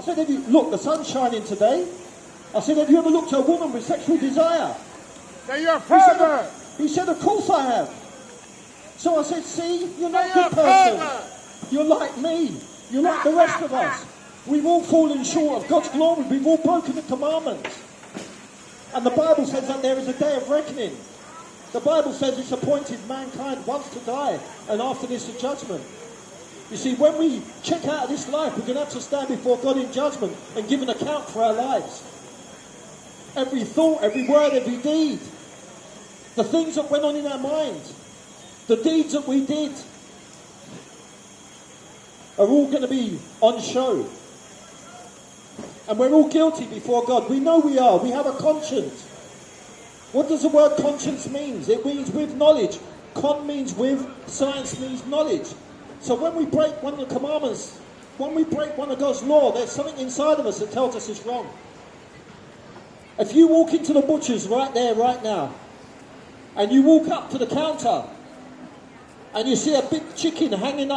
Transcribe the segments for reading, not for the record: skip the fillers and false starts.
said, look, the sun's shining today. I said, have you ever looked at a woman with sexual desire? Say you're a pervert. He said, of course I have. So I said, see, you're not a good person. You're like me. You're like the rest of us. We've all fallen short of God's glory. We've all broken the commandments. And the Bible says that there is a day of reckoning. The Bible says it's appointed mankind once to die, and after this a judgment. You see, when we check out of this life, we're going to have to stand before God in judgment and give an account for our lives. Every thought, every word, every deed. The things that went on in our mind. The deeds that we did are all going to be on show. And we're all guilty before God. We know we are. We have a conscience. What does the word conscience mean? It means with knowledge. Con means with, science means knowledge. So when we break one of the commandments, when we break one of God's law, there's something inside of us that tells us it's wrong. If you walk into the butcher's right there, right now, and you walk up to the counter, and you see a big chicken hanging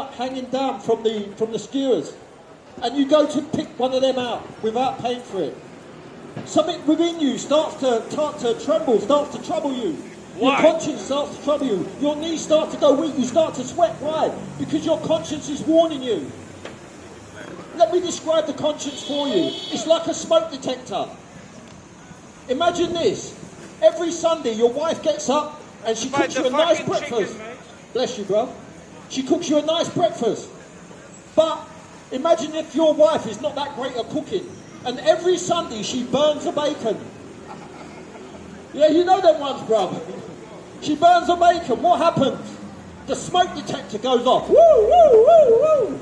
down from the skewers, and you go to pick one of them out without paying for it, something within you starts to tremble, starts to trouble you. Why? Your conscience starts to trouble you. Your knees start to go weak. You start to sweat. Why? Because your conscience is warning you. Let me describe the conscience for you. It's like a smoke detector. Imagine this. Every Sunday your wife gets up and she cooks you a nice breakfast. Bless you, bro. She cooks you a nice breakfast. But imagine if your wife is not that great at cooking, and every Sunday she burns the bacon. Yeah, you know them ones, bruv. She burns the bacon. What happens? The smoke detector goes off. Woo, woo, woo, woo.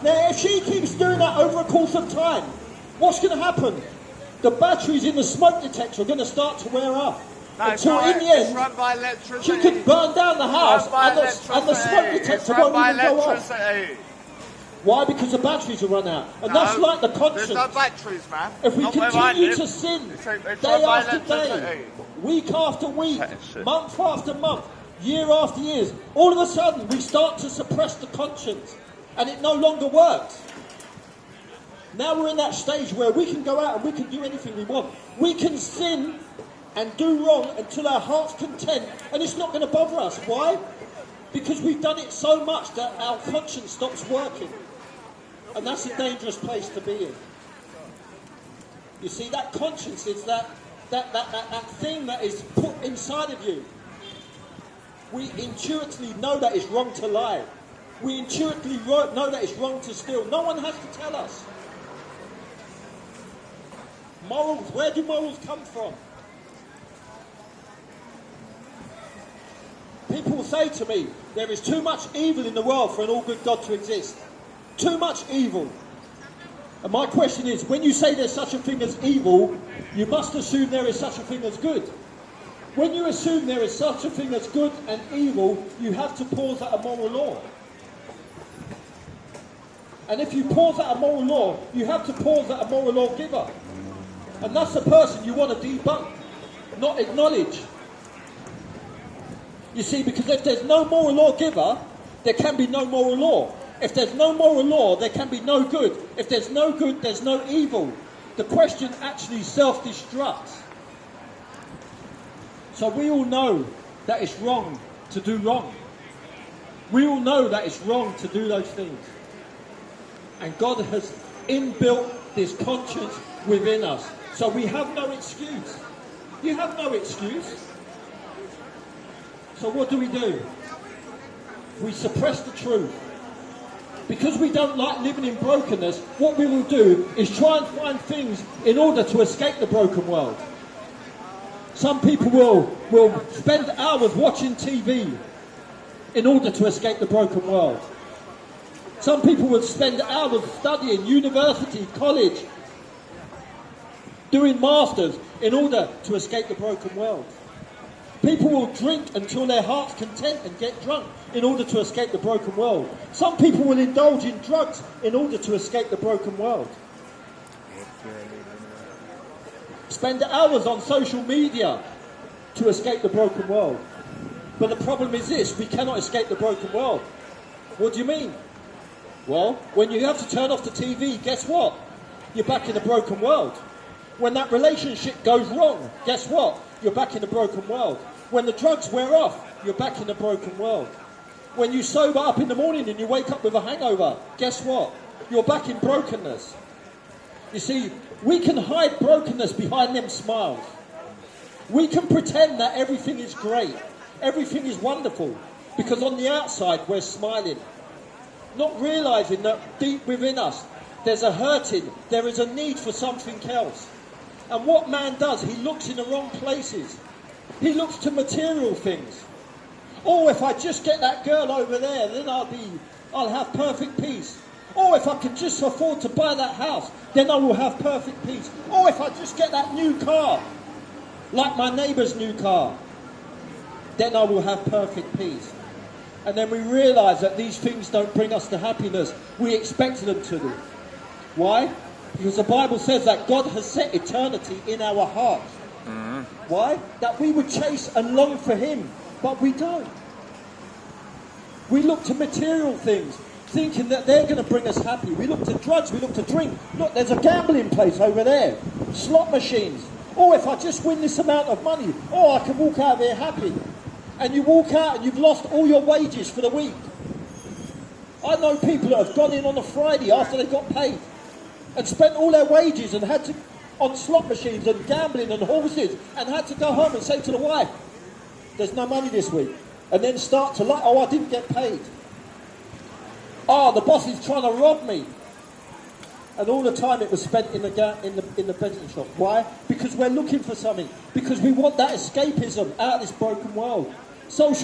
Now, if she keeps doing that over a course of time, what's going to happen? The batteries in the smoke detector are going to start to wear off. No, until in the end, she could burn down the house and the smoke detector won't even go off. Why? Because the batteries will run out. And that's like the conscience. There's no batteries, man. If we continue to sin day after day, week after week, month after month, year after year, all of a sudden we start to suppress the conscience and it no longer works. Now we're in that stage where we can go out and we can do anything we want. We can sin and do wrong until our heart's content, and it's not going to bother us. Why? Because we've done it so much that our conscience stops working. And that's a dangerous place to be in. You see, that conscience is that thing that is put inside of you. We intuitively know that it's wrong to lie. We intuitively know that it's wrong to steal. No one has to tell us. Morals, where do morals come from? People will say to me, there is too much evil in the world for an all-good God to exist. Too much evil. And my question is, when you say there's such a thing as evil, you must assume there is such a thing as good. When you assume there is such a thing as good and evil, you have to pause at a moral law. And if you pause at a moral law, you have to pause at a moral lawgiver. And that's the person you want to debunk, not acknowledge. You see, because if there's no moral lawgiver, there can be no moral law. If there's no moral law, there can be no good. If there's no good, there's no evil. The question actually self-destructs. So we all know that it's wrong to do wrong. We all know that it's wrong to do those things. And God has inbuilt this conscience within us. So we have no excuse. You have no excuse. So what do? We suppress the truth. Because we don't like living in brokenness, what we will do is try and find things in order to escape the broken world. Some people will spend hours watching TV in order to escape the broken world. Some people will spend hours studying, university, college, doing masters in order to escape the broken world. People will drink until their heart's content and get drunk in order to escape the broken world. Some people will indulge in drugs in order to escape the broken world. Spend hours on social media to escape the broken world. But the problem is this, we cannot escape the broken world. What do you mean? Well, when you have to turn off the TV, guess what? you're back in a broken world. When that relationship goes wrong, guess what? You're back in a broken world. When the drugs wear off, you're back in a broken world. When you sober up in the morning and you wake up with a hangover, guess what? You're back in brokenness. You see, we can hide brokenness behind them smiles. We can pretend that everything is great, everything is wonderful, because on the outside we're smiling, not realizing that deep within us there's a hurting, there is a need for something else. And what man does, he looks in the wrong places. He looks to material things. Oh, if I just get that girl over there, then I'll have perfect peace. Oh, if I can just afford to buy that house, then I will have perfect peace. Oh, if I just get that new car, like my neighbour's new car, then I will have perfect peace. And then we realise that these things don't bring us to happiness. We expect them to do. Why? Because the Bible says that God has set eternity in our hearts. Why? That we would chase and long for Him, but we don't. We look to material things, thinking that they're going to bring us happy. We look to drugs, we look to drink. Look, there's a gambling place over there. Slot machines. Oh, if I just win this amount of money, oh, I can walk out of here happy. And you walk out and you've lost all your wages for the week. I know people that have gone in on a Friday after they got paid and spent all their wages and had to, on slot machines and gambling and horses, and had to go home and say to the wife, there's no money this week. And then start to like, oh, I didn't get paid. Oh, the boss is trying to rob me. And all the time it was spent in the betting shop. Why? Because we're looking for something. Because we want that escapism out of this broken world. Social